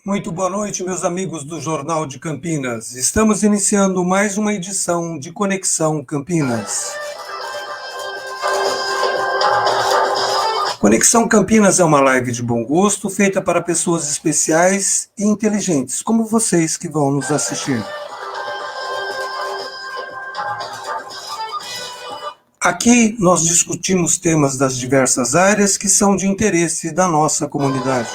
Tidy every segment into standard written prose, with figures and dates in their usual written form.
Muito boa noite, meus amigos do Jornal de Campinas. Estamos iniciando mais uma edição de Conexão Campinas. Conexão Campinas é uma live de bom gosto feita para pessoas especiais e inteligentes, como vocês que vão nos assistir. Aqui nós discutimos temas das diversas áreas que são de interesse da nossa comunidade.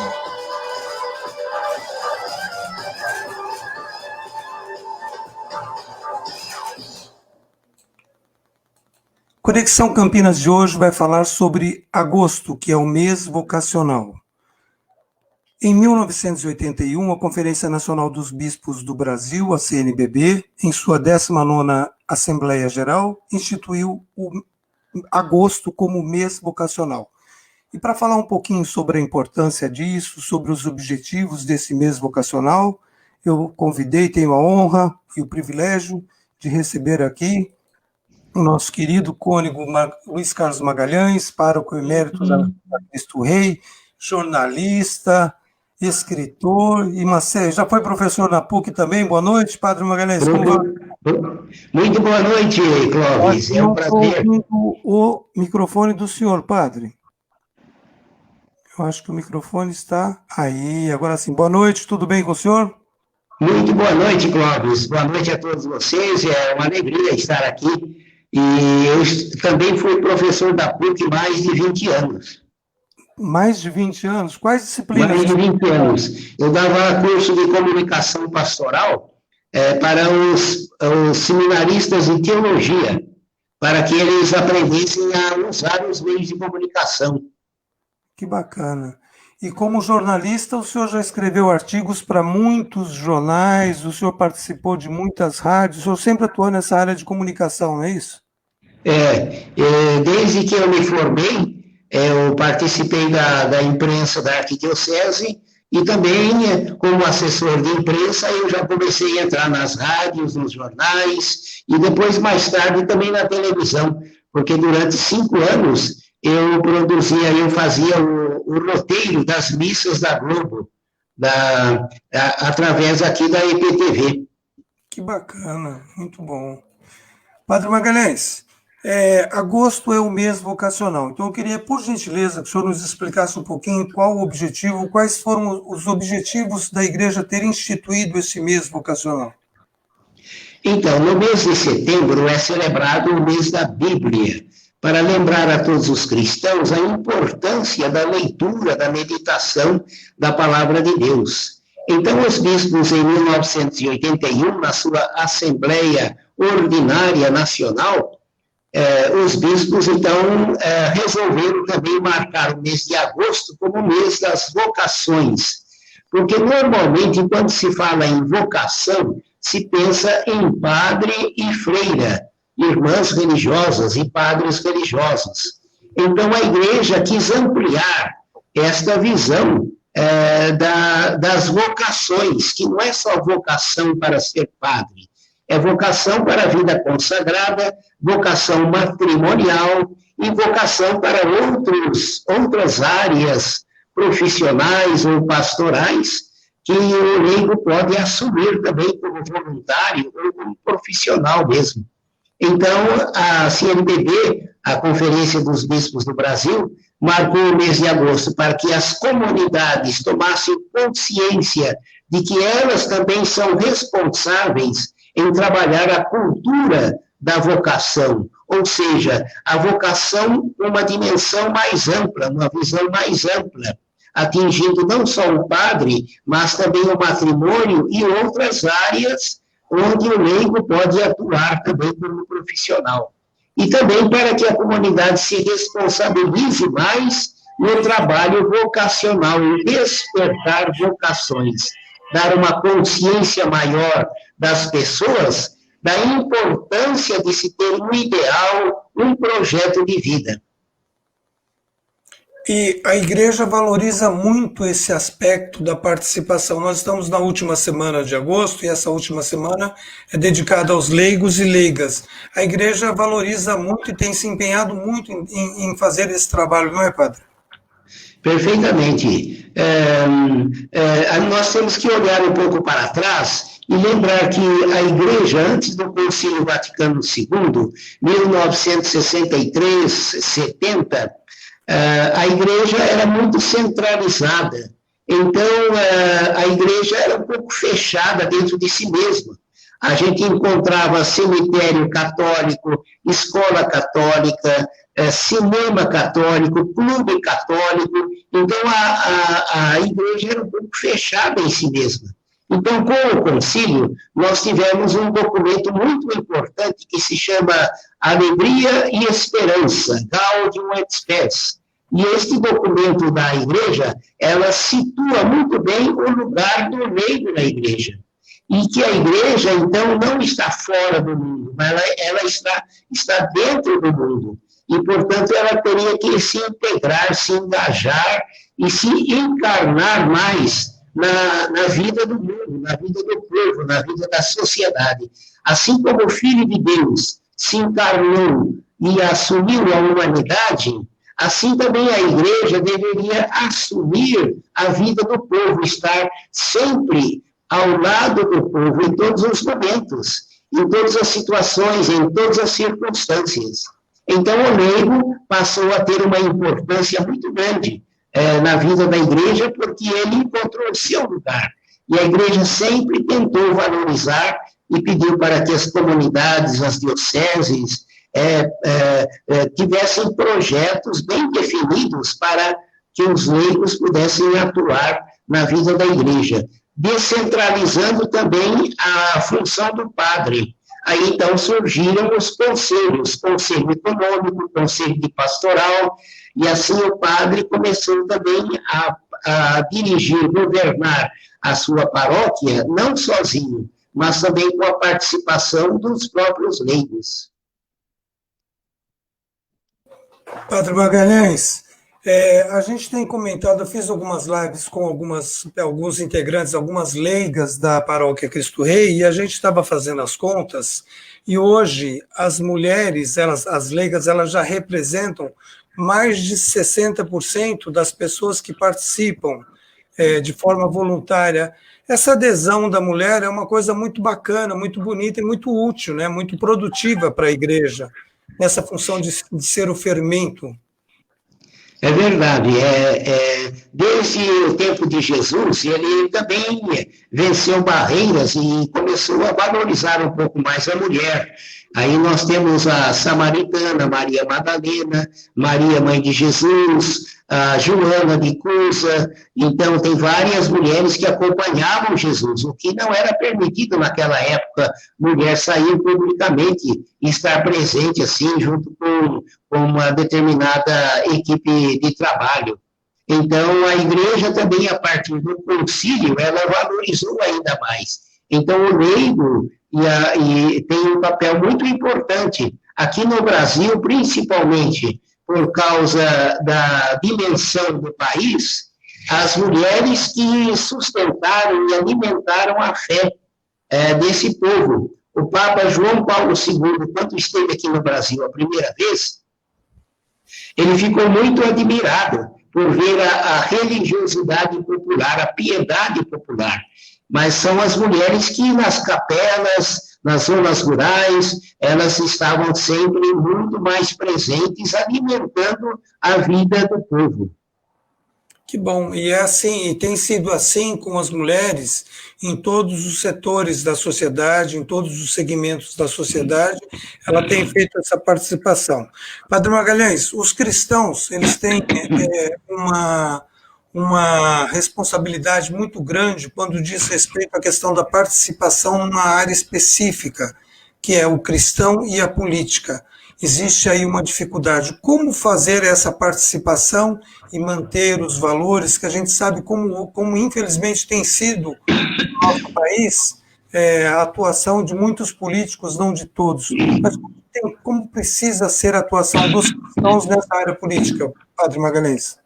Conexão Campinas de hoje vai falar sobre agosto, que é o mês vocacional. Em 1981, a Conferência Nacional dos Bispos do Brasil, a CNBB, em sua 19ª Assembleia Geral, instituiu o agosto como mês vocacional. E para falar um pouquinho sobre a importância disso, sobre os objetivos desse mês vocacional, eu convidei, tenho a honra e o privilégio de receber aqui o nosso querido cônego Luiz Carlos Magalhães, pároco emérito da Cristo Rei, jornalista, escritor e já foi professor na PUC também. Boa noite, Padre Magalhães. Muito boa noite, Clóvis. É um prazer. O microfone do senhor, Padre. Eu acho que o microfone está aí. Agora sim. Boa noite, tudo bem com o senhor? Muito boa noite, Clóvis. Boa noite a todos vocês. É uma alegria estar aqui. E eu também fui professor da PUC mais de 20 anos. Mais de 20 anos? Quais disciplinas? Mais de 20 anos. Eu dava curso de comunicação pastoral para os seminaristas de teologia, para que eles aprendessem a usar os meios de comunicação. Que bacana. E como jornalista, o senhor já escreveu artigos para muitos jornais, o senhor participou de muitas rádios, o senhor sempre atuou nessa área de comunicação, não é isso? Desde que eu me formei, eu participei da imprensa da Arquidiocese e também, como assessor de imprensa, eu já comecei a entrar nas rádios, nos jornais e depois, mais tarde, também na televisão, porque durante 5 anos eu fazia o roteiro das missas da Globo, através aqui da EPTV. Que bacana, muito bom. Padre Magalhães, agosto é o mês vocacional, então eu queria, por gentileza, que o senhor nos explicasse um pouquinho qual o objetivo, quais foram os objetivos da Igreja ter instituído esse mês vocacional. Então, no mês de setembro é celebrado o mês da Bíblia, para lembrar a todos os cristãos a importância da leitura, da meditação da Palavra de Deus. Então, os bispos, em 1981, na sua Assembleia Ordinária Nacional, os bispos, então, resolveram também marcar o mês de agosto como o mês das vocações, porque, normalmente, quando se fala em vocação, se pensa em padre e freira, irmãs religiosas e padres religiosos. Então, a Igreja quis ampliar esta visão das vocações, que não é só vocação para ser padre, é vocação para a vida consagrada, vocação matrimonial e vocação para outras áreas profissionais ou pastorais que o leigo pode assumir também como voluntário ou como profissional mesmo. Então, a CNBB, a Conferência dos Bispos do Brasil, marcou o mês de agosto para que as comunidades tomassem consciência de que elas também são responsáveis em trabalhar a cultura da vocação, ou seja, a vocação numa dimensão mais ampla, uma visão mais ampla, atingindo não só o padre, mas também o matrimônio e outras áreas onde o leigo pode atuar também como profissional. E também para que a comunidade se responsabilize mais no trabalho vocacional, em despertar vocações, dar uma consciência maior das pessoas da importância de se ter um ideal, um projeto de vida. E a Igreja valoriza muito esse aspecto da participação. Nós estamos na última semana de agosto e essa última semana é dedicada aos leigos e leigas. A Igreja valoriza muito e tem se empenhado muito em fazer esse trabalho, não é, Padre? Perfeitamente. Nós temos que olhar um pouco para trás e lembrar que a Igreja, antes do Concílio Vaticano II, 1963, 70, a Igreja era muito centralizada. Então, a Igreja era um pouco fechada dentro de si mesma. A gente encontrava cemitério católico, escola católica, cinema católico, clube católico. Então, a Igreja era um pouco fechada em si mesma. Então, com o concílio, nós tivemos um documento muito importante que se chama Alegria e Esperança, Gaudium et Spes. E este documento da Igreja, ela situa muito bem o lugar do leigo na Igreja. E que a Igreja, então, não está fora do mundo, mas ela está dentro do mundo. E, portanto, ela teria que se integrar, se engajar e se encarnar mais na vida do mundo, na vida do povo, na vida da sociedade. Assim como o Filho de Deus se encarnou e assumiu a humanidade, assim também a Igreja deveria assumir a vida do povo, estar sempre ao lado do povo em todos os momentos, em todas as situações, em todas as circunstâncias. Então, o leigo passou a ter uma importância muito grande na vida da Igreja, porque ele encontrou o seu lugar. E a Igreja sempre tentou valorizar e pediu para que as comunidades, as dioceses, tivessem projetos bem definidos para que os leigos pudessem atuar na vida da Igreja, descentralizando também a função do padre. Aí, então, surgiram os conselhos, conselho econômico, conselho de pastoral, e assim o padre começou também a dirigir, governar a sua paróquia, não sozinho, mas também com a participação dos próprios leigos. Padre Magalhães, a gente tem comentado, eu fiz algumas lives com alguns integrantes, algumas leigas da Paróquia Cristo Rei, e a gente estava fazendo as contas, e hoje as mulheres, as leigas, elas já representam mais de 60% das pessoas que participam de forma voluntária. Essa adesão da mulher é uma coisa muito bacana, muito bonita e muito útil, né? Muito produtiva para a Igreja, nessa função de ser o fermento. É verdade. Desde o tempo de Jesus, ele também venceu barreiras e começou a valorizar um pouco mais a mulher. Aí nós temos a samaritana, Maria Madalena, Maria, mãe de Jesus, a Joana de Cusa. Então, tem várias mulheres que acompanhavam Jesus, o que não era permitido naquela época, mulher sair publicamente e estar presente, assim, junto com uma determinada equipe de trabalho. Então, a Igreja também, a partir do concílio, ela valorizou ainda mais. Então, o leigo tem um papel muito importante. Aqui no Brasil, principalmente por causa da dimensão do país, as mulheres que sustentaram e alimentaram a fé desse povo. O Papa João Paulo II, quando esteve aqui no Brasil a primeira vez, ele ficou muito admirado por ver a religiosidade popular, a piedade popular. Mas são as mulheres que nas capelas, nas zonas rurais, elas estavam sempre muito mais presentes, alimentando a vida do povo. Que bom, e assim, e tem sido assim com as mulheres em todos os setores da sociedade, em todos os segmentos da sociedade, ela tem feito essa participação. Padre Magalhães, os cristãos, eles têm uma responsabilidade muito grande quando diz respeito à questão da participação numa área específica, que é o cristão e a política. Existe aí uma dificuldade. Como fazer essa participação e manter os valores que a gente sabe como infelizmente tem sido no nosso país a atuação de muitos políticos, não de todos. Mas como precisa ser a atuação dos cristãos nessa área política, Padre Magalhães?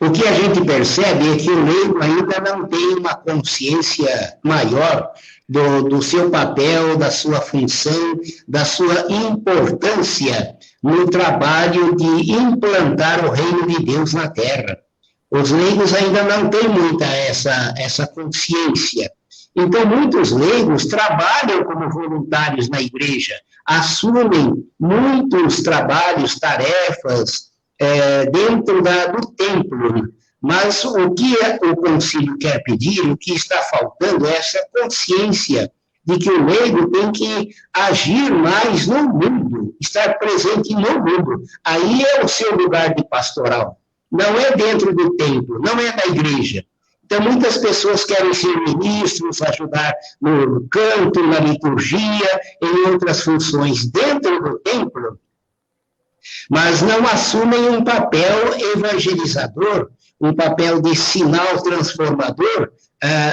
O que a gente percebe é que o leigo ainda não tem uma consciência maior do seu papel, da sua função, da sua importância no trabalho de implantar o reino de Deus na terra. Os leigos ainda não têm muita essa consciência. Então, muitos leigos trabalham como voluntários na igreja, assumem muitos trabalhos, tarefas dentro do templo. Mas o que o concílio quer pedir, o que está faltando é essa consciência de que o leigo tem que agir mais no mundo, estar presente no mundo. Aí é o seu lugar de pastoral. Não é dentro do templo, não é na igreja. Então, muitas pessoas querem ser ministros, ajudar no canto, na liturgia, em outras funções dentro do templo, mas não assumem um papel evangelizador, um papel de sinal transformador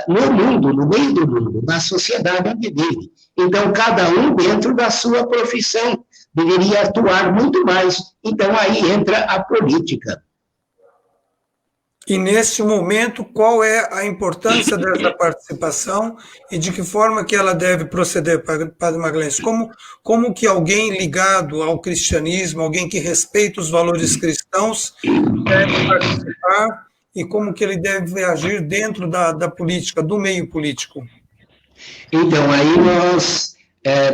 no mundo, no meio do mundo, na sociedade onde vive. Então, cada um dentro da sua profissão deveria atuar muito mais. Então, aí entra a política. E, nesse momento, qual é a importância dessa participação e de que forma que ela deve proceder, Padre Magalhães? Como que alguém ligado ao cristianismo, alguém que respeita os valores cristãos, deve participar e como que ele deve agir dentro da política, do meio político? Então, aí nós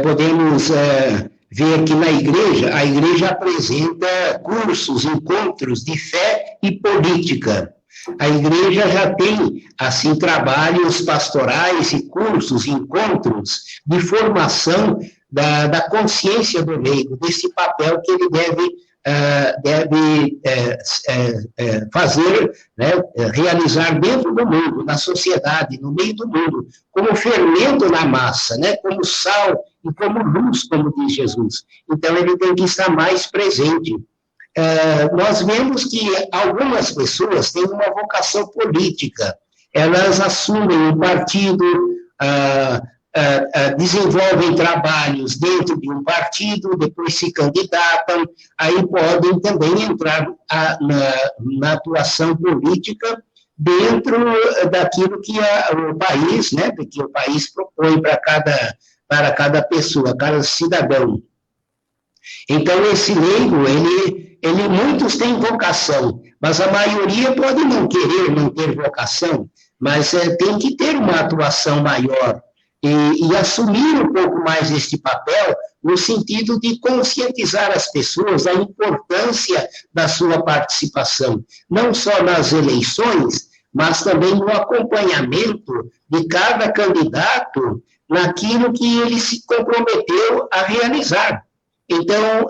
podemos ver que na igreja, a igreja apresenta cursos, encontros de fé e política. A igreja já tem, assim, trabalhos pastorais e cursos, encontros de formação da consciência do leigo, desse papel que ele deve fazer, né, realizar dentro do mundo, na sociedade, no meio do mundo, como fermento na massa, né, como sal e como luz, como diz Jesus. Então, ele tem que estar mais presente. Nós vemos que algumas pessoas têm uma vocação política, elas assumem um partido, desenvolvem trabalhos dentro de um partido, depois se candidatam, aí podem também entrar na atuação política dentro daquilo que o país, né, que o país propõe para cada pessoa, cada cidadão. Então, esse leigo, muitos têm vocação, mas a maioria pode não querer, não ter vocação, mas tem que ter uma atuação maior e assumir um pouco mais este papel no sentido de conscientizar as pessoas da importância da sua participação, não só nas eleições, mas também no acompanhamento de cada candidato naquilo que ele se comprometeu a realizar. Então,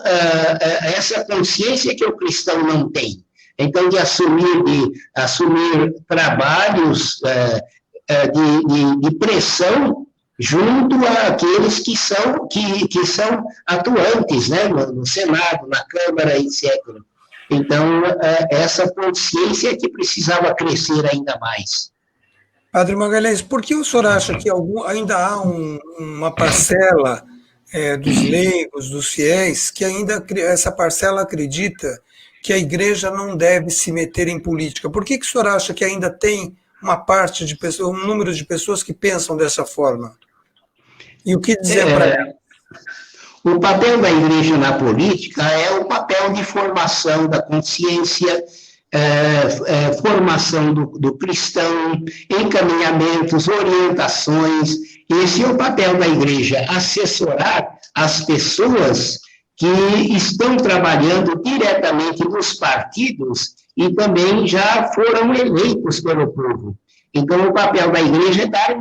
essa consciência que o cristão não tem. Então, de assumir trabalhos de pressão junto àqueles que são atuantes, né, no Senado, na Câmara, etc. Então, essa consciência que precisava crescer ainda mais. Padre Magalhães, por que o senhor acha que ainda há uma parcela dos leigos, dos fiéis, que ainda essa parcela acredita que a igreja não deve se meter em política? Por que o senhor acha que ainda tem uma parte de pessoas, um número de pessoas que pensam dessa forma? E o que dizer para elas? O papel da igreja na política é o papel de formação da consciência, formação do cristão, encaminhamentos, orientações. Esse é o papel da igreja, assessorar as pessoas que estão trabalhando diretamente nos partidos e também já foram eleitos pelo povo. Então, o papel da igreja é dar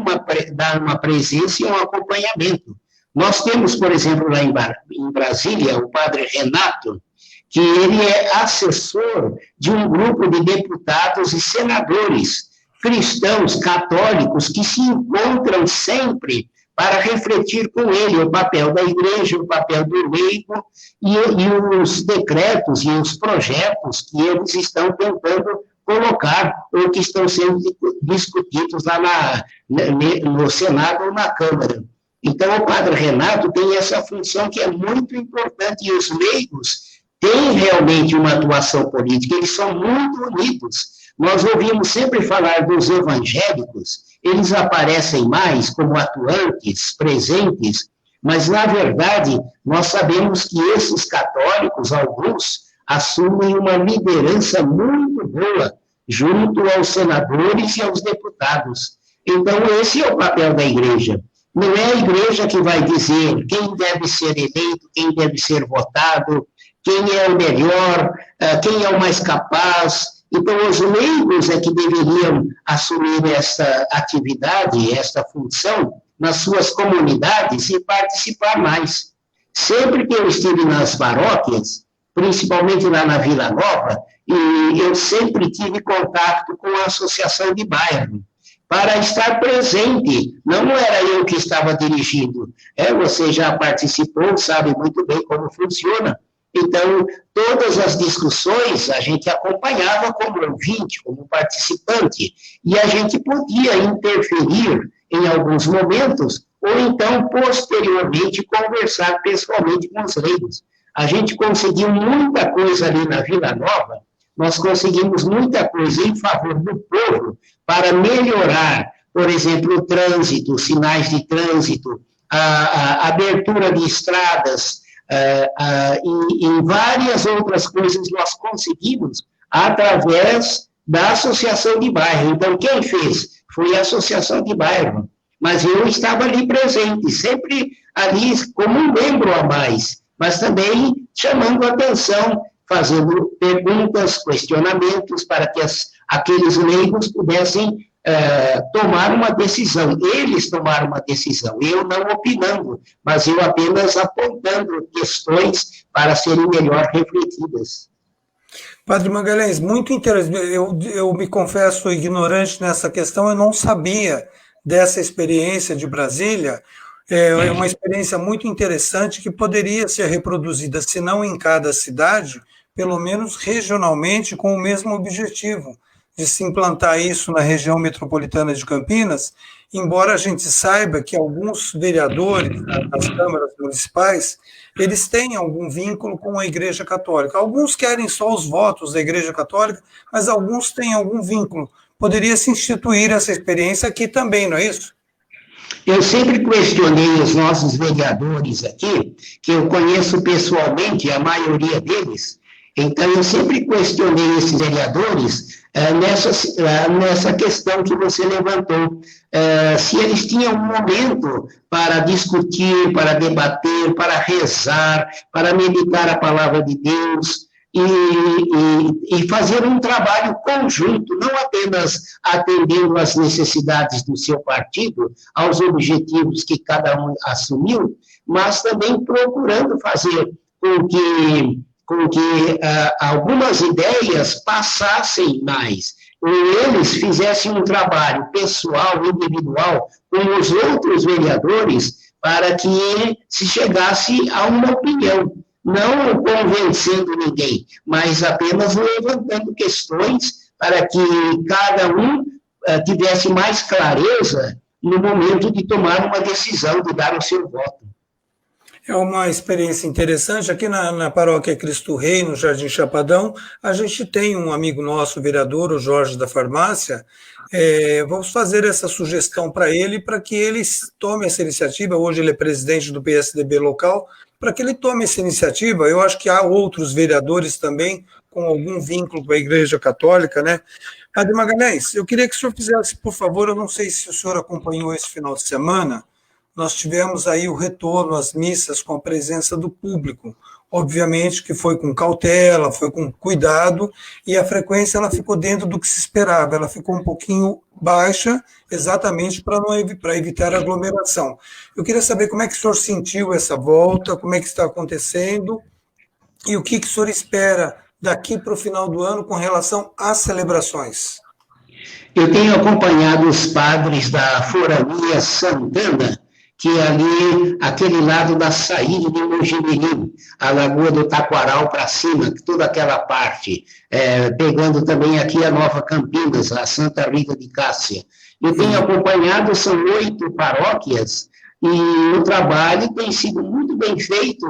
uma presença e um acompanhamento. Nós temos, por exemplo, lá em Brasília, o padre Renato, que ele é assessor de um grupo de deputados e senadores cristãos, católicos, que se encontram sempre para refletir com ele o papel da igreja, o papel do leigo e os decretos e os projetos que eles estão tentando colocar ou que estão sendo discutidos lá no Senado ou na Câmara. Então, o padre Renato tem essa função que é muito importante, e os leigos têm realmente uma atuação política, eles são muito unidos. Nós ouvimos sempre falar dos evangélicos, eles aparecem mais como atuantes, presentes, mas, na verdade, nós sabemos que esses católicos, alguns, assumem uma liderança muito boa junto aos senadores e aos deputados. Então, esse é o papel da igreja. Não é a igreja que vai dizer quem deve ser eleito, quem deve ser votado, quem é o melhor, quem é o mais capaz. Então, os leigos é que deveriam assumir esta atividade, esta função, nas suas comunidades e participar mais. Sempre que eu estive nas paróquias, principalmente lá na Vila Nova, e eu sempre tive contato com a associação de bairro, para estar presente. Não era eu que estava dirigindo. Você já participou, sabe muito bem como funciona. Então, todas as discussões a gente acompanhava como ouvinte, como participante, e a gente podia interferir em alguns momentos, ou então, posteriormente, conversar pessoalmente com os leigos. A gente conseguiu muita coisa ali na Vila Nova, nós conseguimos muita coisa em favor do povo para melhorar, por exemplo, o trânsito, sinais de trânsito, a abertura de estradas, e várias outras coisas nós conseguimos através da associação de bairro. Então, quem fez? Foi a associação de bairro. Mas eu estava ali presente, sempre ali como um membro a mais, mas também chamando a atenção, fazendo perguntas, questionamentos, para que aqueles leigos pudessem tomar uma decisão. Eles tomaram uma decisão, eu não opinando, mas eu apenas apontando questões para serem melhor refletidas. Padre Magalhães, muito interessante. Eu me confesso ignorante nessa questão, eu não sabia dessa experiência de Brasília. É uma experiência muito interessante que poderia ser reproduzida, se não em cada cidade, pelo menos regionalmente, com o mesmo objetivo, de se implantar isso na região metropolitana de Campinas, embora a gente saiba que alguns vereadores das câmaras municipais, eles têm algum vínculo com a Igreja Católica. Alguns querem só os votos da Igreja Católica, mas alguns têm algum vínculo. Poderia se instituir essa experiência aqui também, não é isso? Eu sempre questionei os nossos vereadores aqui, que eu conheço pessoalmente a deles, então eu sempre questionei esses vereadores nessa questão que você levantou, se eles tinham um momento para discutir, para debater, para rezar, para meditar a palavra de Deus, e fazer um trabalho conjunto, não apenas atendendo às necessidades do seu partido, aos objetivos que cada um assumiu, mas também procurando fazer com que algumas ideias passassem mais, ou eles fizessem um trabalho pessoal, individual, com os outros vereadores, para que se chegasse a uma opinião, não convencendo ninguém, mas apenas levantando questões para que cada um tivesse mais clareza no momento de tomar uma decisão, de dar o seu voto. É uma experiência interessante. Aqui na paróquia Cristo Rei, no Jardim Chapadão, a gente tem um amigo nosso, vereador, o Jorge da Farmácia. Vamos fazer essa sugestão para ele, para que ele tome essa iniciativa. Hoje ele é presidente do PSDB local, para que ele tome essa iniciativa. Eu acho que há outros vereadores também com algum vínculo com a Igreja Católica, né? Padre Magalhães, eu queria que o senhor fizesse, por favor, eu não sei se o senhor acompanhou esse final de semana, nós tivemos aí o retorno às missas com a presença do público. Obviamente que foi com cautela, foi com cuidado, e a frequência ela ficou dentro do que se esperava, ela ficou um pouquinho baixa, exatamente para evitar aglomeração. Eu queria saber como é que o senhor sentiu essa volta, como é que está acontecendo, e o que o senhor espera daqui para o final do ano com relação às celebrações. Eu tenho acompanhado os padres da Forania Santana, que é ali, aquele lado da saída de Mojimirim, a Lagoa do Taquaral para cima, toda aquela parte, pegando também aqui a Nova Campinas, a Santa Rita de Cássia. Eu tenho acompanhado, são 8 paróquias, e o trabalho tem sido muito bem feito,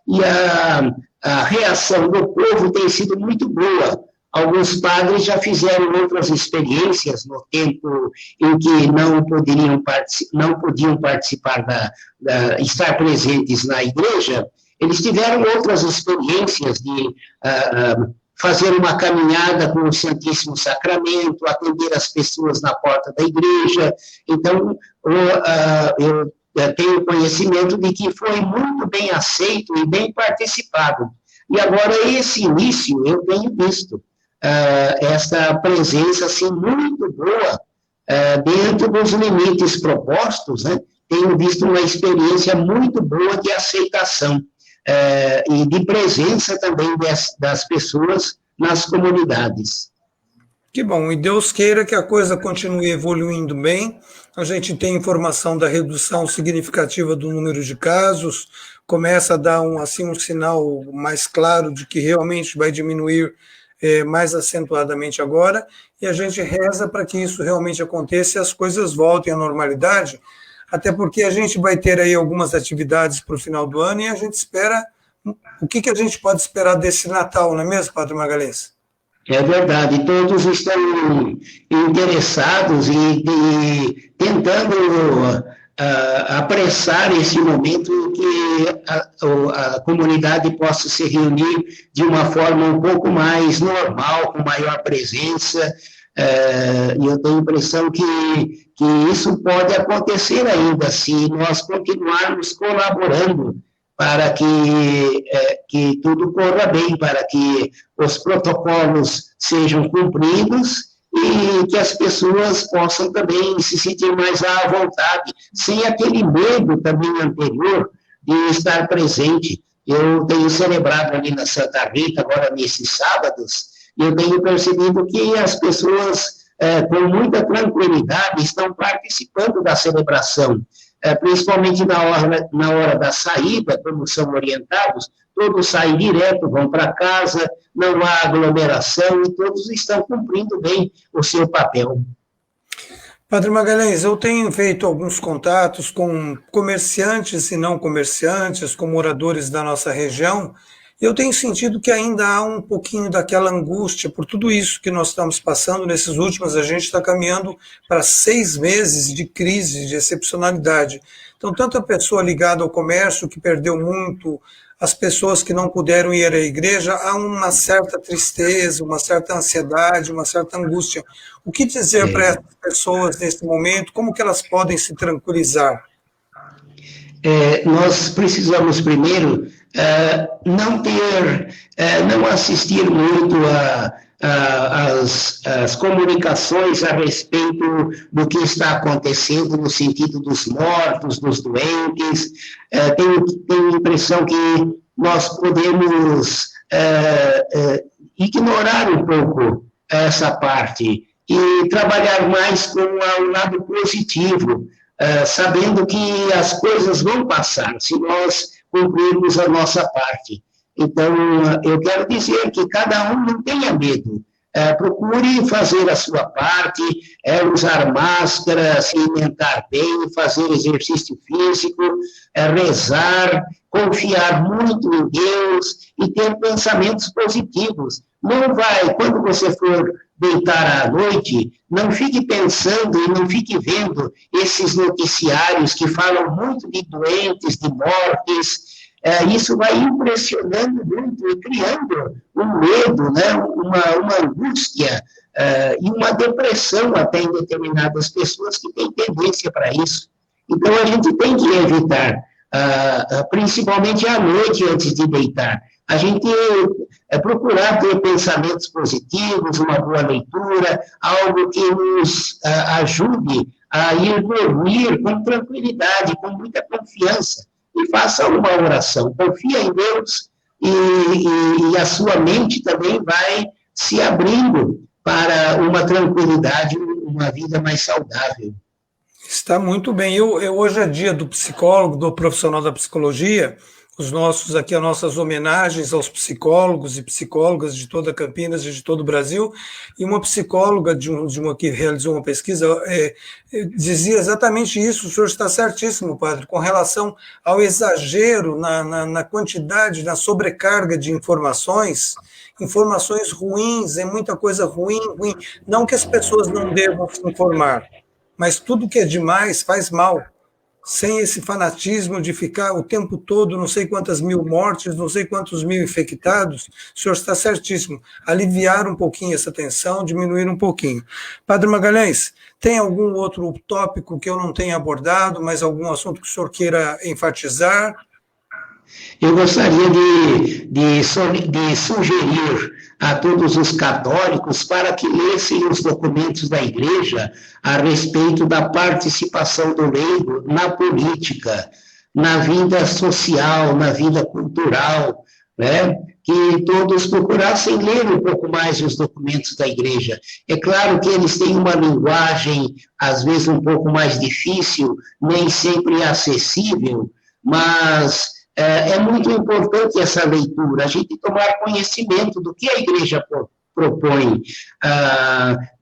e a reação do povo tem sido muito boa Alguns padres já fizeram outras experiências no tempo em que não podiam participar estar presentes na igreja. Eles tiveram outras experiências de fazer uma caminhada com o Santíssimo Sacramento, atender as pessoas na porta da igreja. Então, eu tenho conhecimento de que foi muito bem aceito e bem participado. E agora, esse início, eu tenho visto essa presença, assim, muito boa, dentro dos limites propostos, né? Tenho visto uma experiência muito boa de aceitação e de presença também das pessoas nas comunidades. Que bom, e Deus queira que a coisa continue evoluindo bem. A gente tem informação da redução significativa do número de casos, começa a dar um sinal mais claro de que realmente vai diminuir mais acentuadamente agora, e a gente reza para que isso realmente aconteça e as coisas voltem à normalidade, até porque a gente vai ter aí algumas atividades para o final do ano e a gente espera, o que a gente pode esperar desse Natal, não é mesmo, Padre Magalhães? É verdade, todos estão interessados e tentando apressar esse momento em que a comunidade possa se reunir de uma forma um pouco mais normal, com maior presença, e eu tenho a impressão que isso pode acontecer ainda, se nós continuarmos colaborando para que tudo corra bem, para que os protocolos sejam cumpridos e que as pessoas possam também se sentir mais à vontade, sem aquele medo também anterior de estar presente. Eu tenho celebrado ali na Santa Rita, agora nesses sábados, e eu tenho percebido que as pessoas, com muita tranquilidade, estão participando da celebração. Principalmente na hora da saída, quando são orientados, todos saem direto, vão para casa, não há aglomeração e todos estão cumprindo bem o seu papel. Padre Magalhães, eu tenho feito alguns contatos com comerciantes e não comerciantes, com moradores da nossa região, e eu tenho sentido que ainda há um pouquinho daquela angústia por tudo isso que nós estamos passando. Nesses últimos, a gente está caminhando para 6 meses de crise, de excepcionalidade. Então, tanto a pessoa ligada ao comércio, que perdeu muito, as pessoas que não puderam ir à igreja, há uma certa tristeza, uma certa ansiedade, uma certa angústia. O que dizer para essas pessoas nesse momento? Como que elas podem se tranquilizar? Nós precisamos primeiro não assistir muito às comunicações a respeito do que está acontecendo no sentido dos mortos, dos doentes. Tenho a impressão que nós podemos ignorar um pouco essa parte e trabalhar mais com o lado positivo, sabendo que as coisas vão passar se nós cumprirmos a nossa parte. Então, eu quero dizer que cada um não tenha medo. Procure fazer a sua parte, usar máscara, se alimentar bem, fazer exercício físico, rezar, confiar muito em Deus e ter pensamentos positivos. Não vai, quando você for deitar à noite, não fique pensando e não fique vendo esses noticiários que falam muito de doentes, de mortes. Isso vai impressionando muito e criando um medo, né? uma angústia e uma depressão até em determinadas pessoas que têm tendência para isso. Então, a gente tem que evitar, principalmente à noite antes de deitar, a gente procurar ter pensamentos positivos, uma boa leitura, algo que nos ajude a ir dormir com tranquilidade, com muita confiança. E faça uma oração, confia em Deus e a sua mente também vai se abrindo para uma tranquilidade, uma vida mais saudável. Está muito bem. Hoje é dia do psicólogo, do profissional da psicologia, as nossas homenagens aos psicólogos e psicólogas de toda Campinas e de todo o Brasil, e uma psicóloga de uma que realizou uma pesquisa dizia exatamente isso. O senhor está certíssimo, padre, com relação ao exagero na quantidade, na sobrecarga de informações ruins, é muita coisa ruim. Não que as pessoas não devam se informar, mas tudo que é demais faz mal. Sem esse fanatismo de ficar o tempo todo, não sei quantas mil mortes, não sei quantos mil infectados, o senhor está certíssimo. Aliviar um pouquinho essa tensão, diminuir um pouquinho. Padre Magalhães, tem algum outro tópico que eu não tenha abordado, mas algum assunto que o senhor queira enfatizar? Eu gostaria de sugerir a todos os católicos para que lessem os documentos da Igreja a respeito da participação do leigo na política, na vida social, na vida cultural, né? Que todos procurassem ler um pouco mais os documentos da Igreja. É claro que eles têm uma linguagem, às vezes, um pouco mais difícil, nem sempre acessível, mas é muito importante essa leitura, a gente tomar conhecimento do que a Igreja propõe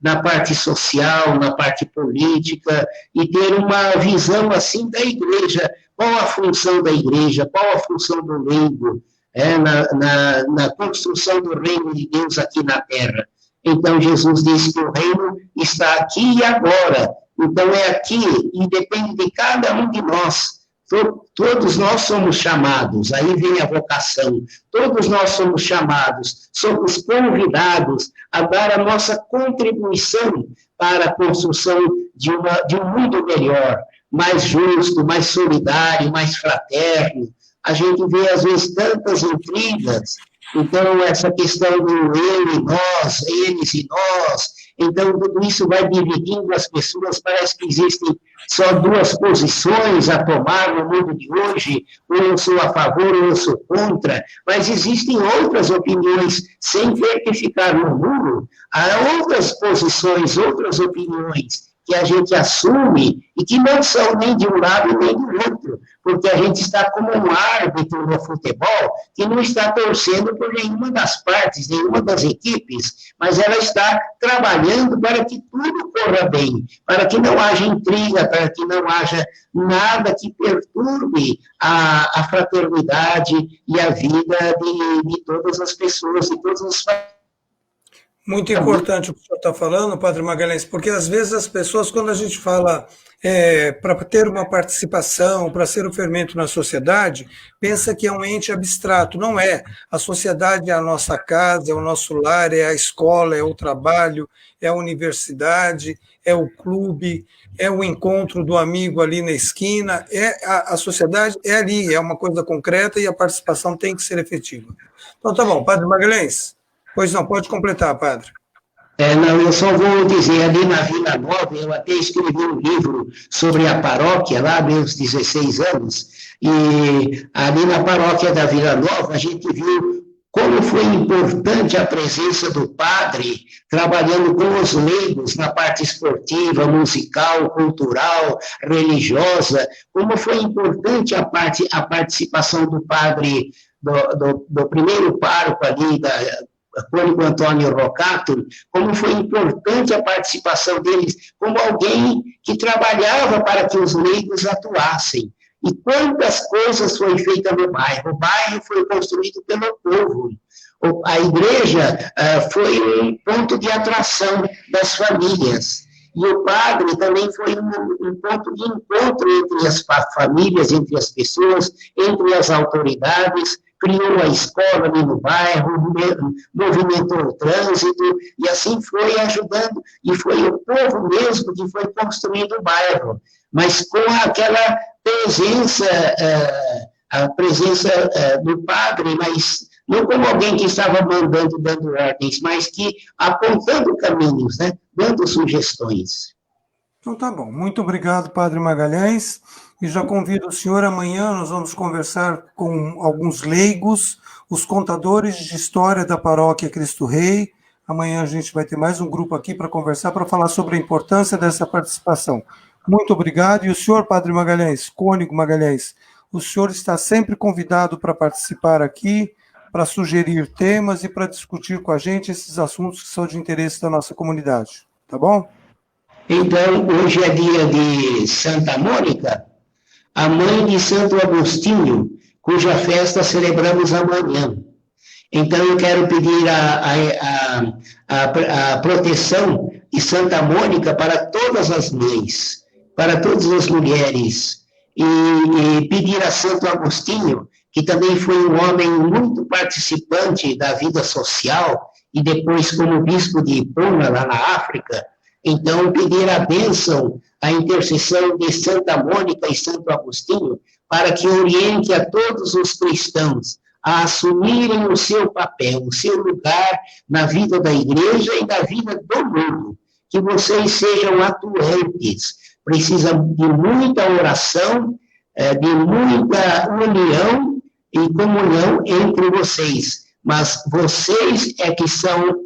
na parte social, na parte política, e ter uma visão assim da Igreja, qual a função da Igreja, qual a função do leigo, na construção do reino de Deus aqui na terra. Então, Jesus disse que o reino está aqui e agora, então é aqui, e depende de cada um de nós. Todos nós somos chamados, aí vem a vocação, todos nós somos chamados, somos convidados a dar a nossa contribuição para a construção de um mundo melhor, mais justo, mais solidário, mais fraterno. A gente vê, às vezes, tantas intrigas, então essa questão do eu e nós, eles e nós, então tudo isso vai dividindo as pessoas, parece que existem só duas posições a tomar no mundo de hoje, ou eu sou a favor ou eu sou contra, mas existem outras opiniões, sem ter que ficar no muro, há outras posições, outras opiniões que a gente assume e que não são nem de um lado nem do outro, porque a gente está como um árbitro no futebol que não está torcendo por nenhuma das partes, nenhuma das equipes, mas ela está trabalhando para que tudo corra bem, para que não haja intriga, para que não haja nada que perturbe a fraternidade e a vida de todas as pessoas, de todos os famílias. Muito importante o que o senhor está falando, Padre Magalhães, porque às vezes as pessoas, quando a gente fala para ter uma participação, para ser um fermento na sociedade, pensa que é um ente abstrato. Não é. A sociedade é a nossa casa, é o nosso lar, é a escola, é o trabalho, é a universidade, é o clube, é o encontro do amigo ali na esquina. A sociedade é ali, é uma coisa concreta e a participação tem que ser efetiva. Então tá bom, Padre Magalhães. Pois não, pode completar, padre. Não, eu só vou dizer, ali na Vila Nova, eu até escrevi um livro sobre a paróquia, lá, meus 16 anos, e ali na paróquia da Vila Nova, a gente viu como foi importante a presença do padre, trabalhando com os leigos na parte esportiva, musical, cultural, religiosa, como foi importante a participação do padre, do primeiro pároco ali, Cônigo Antônio Rocato, como foi importante a participação deles, como alguém que trabalhava para que os leigos atuassem. E quantas coisas foi feita no bairro? O bairro foi construído pelo povo. A igreja foi um ponto de atração das famílias. E o padre também foi um ponto de encontro entre as famílias, entre as pessoas, entre as autoridades, criou a escola ali no bairro, movimentou o trânsito, e assim foi ajudando, e foi o povo mesmo que foi construindo o bairro, mas com aquela presença, a presença do padre, mas não como alguém que estava mandando, dando ordens, mas que apontando caminhos, né? Dando sugestões. Então tá bom. Muito obrigado, Padre Magalhães. E já convido o senhor, amanhã nós vamos conversar com alguns leigos, os contadores de história da paróquia Cristo Rei. Amanhã a gente vai ter mais um grupo aqui para conversar, para falar sobre a importância dessa participação. Muito obrigado. E o senhor, Padre Magalhães, Cônigo Magalhães, O senhor está sempre convidado para participar aqui, para sugerir temas e para discutir com a gente esses assuntos que são de interesse da nossa comunidade. Tá bom? Então, hoje é dia de Santa Mônica, a mãe de Santo Agostinho, cuja festa celebramos amanhã. Então, eu quero pedir a proteção de Santa Mônica para todas as mães, para todas as mulheres, e pedir a Santo Agostinho, que também foi um homem muito participante da vida social, e depois como bispo de Hipona, lá na África. Então, pedir a bênção, a intercessão de Santa Mônica e Santo Agostinho, para que oriente a todos os cristãos a assumirem o seu papel, o seu lugar na vida da igreja e na vida do mundo. Que vocês sejam atuantes. Precisa de muita oração, de muita união e comunhão entre vocês. Mas vocês é que são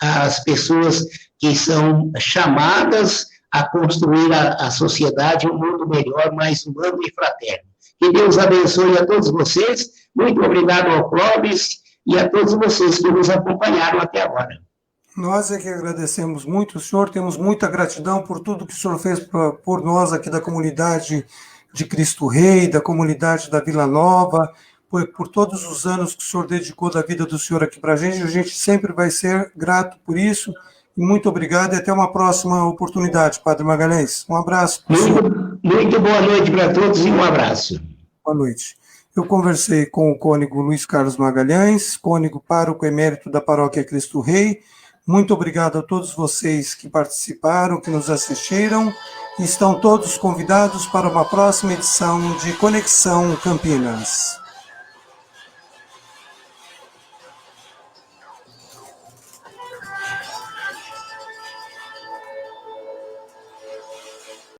as pessoas que são chamadas a construir a sociedade, um mundo melhor, mais humano e fraterno. Que Deus abençoe a todos vocês. Muito obrigado ao Clóvis e a todos vocês que nos acompanharam até agora. Nós é que agradecemos muito o senhor, temos muita gratidão por tudo que o senhor fez por nós aqui da comunidade de Cristo Rei, da comunidade da Vila Nova, por todos os anos que o senhor dedicou da vida do senhor aqui para a gente sempre vai ser grato por isso. Muito obrigado e até uma próxima oportunidade, Padre Magalhães. Um abraço. Muito boa noite para todos e um abraço. Boa noite. Eu conversei com o cônego Luiz Carlos Magalhães, cônego pároco emérito da Paróquia Cristo Rei. Muito obrigado a todos vocês que participaram, que nos assistiram. Estão todos convidados para uma próxima edição de Conexão Campinas.